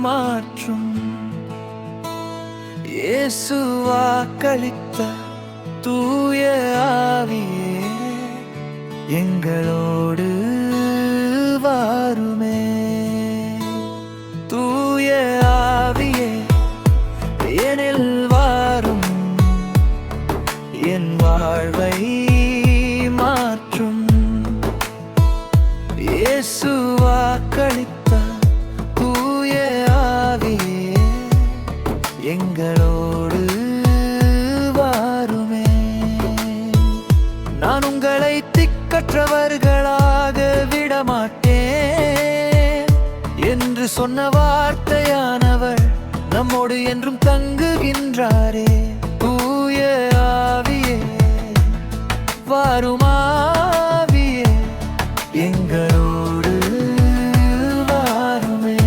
மாற்றும். இயேசு வாக்களித்த தூய ஆவியே எங்களோடு வாருமே. தூய ஆவியே எனில் வாரும், என் வாழ்வை மாற்றும். இயேசு வாக்களித்த தூய ஆவியே எங்களோடு வாருமே. நான் உங்களை திக்கற்றவர்களாக விடமாட்டேன் என்று சொன்ன வார்த்தையானவர் நம்மோடு என்றும் தங்குகின்றாரே. தூய ஆவியே வாரும், ஆவியே எங்களோடு வாருமே.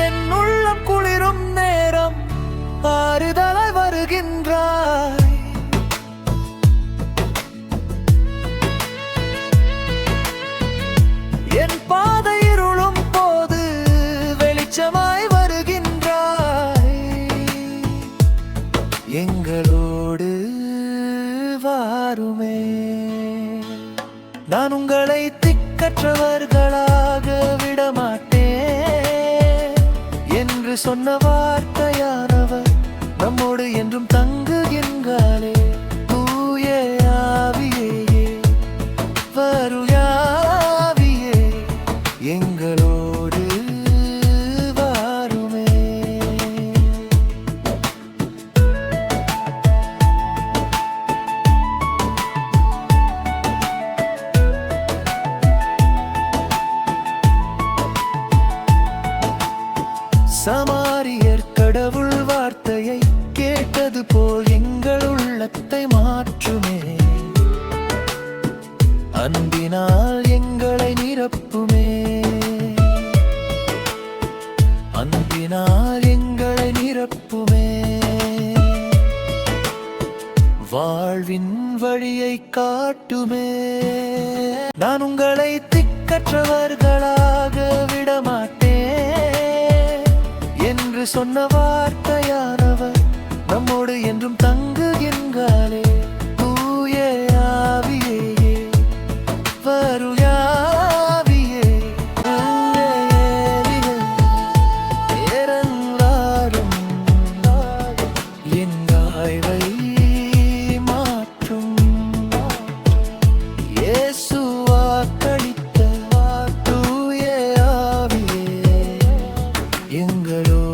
என் உள்ளம் குளிரும் நேரம் ஆறுதலாய் வருகின்றாய். என் பாதை இருளும் போது வெளிச்சமாய் வருகின்றாய். எங்களோடு வாருமே. நான் உங்களை திக்கற்றவர்களாக விடமாட்டேன் என்று சொன்ன வார்த்தையானவர் நம்மோடு என்றும் தங்குகின்றாரே. தூய ஆவியே வருயாவியே எங்களோடு வாருமே. சமாரியர் கடவுள் வார்த்தையை கேட்டது போல் எங்கள் உள்ளத்தை மாற்றுமே. அன்பினால் எங்களை நிரப்புமே. அன்பினால் எங்களை நிரப்புமே. வாழ்வின் வழியை காட்டுமே. நான் உங்களை திக்கற்றவர்களாக விடமாட்டேன் என்று சொன்ன வார்த்தையானவர் நம்மோடு என்றும் தங்குகின்றாரே. தூய ஆவியே வருயாவியே இறங்காரும், என் வாழ்வை மாற்றும். இயேசு வாக்களித்த தூய ஆவியே எங்களோடு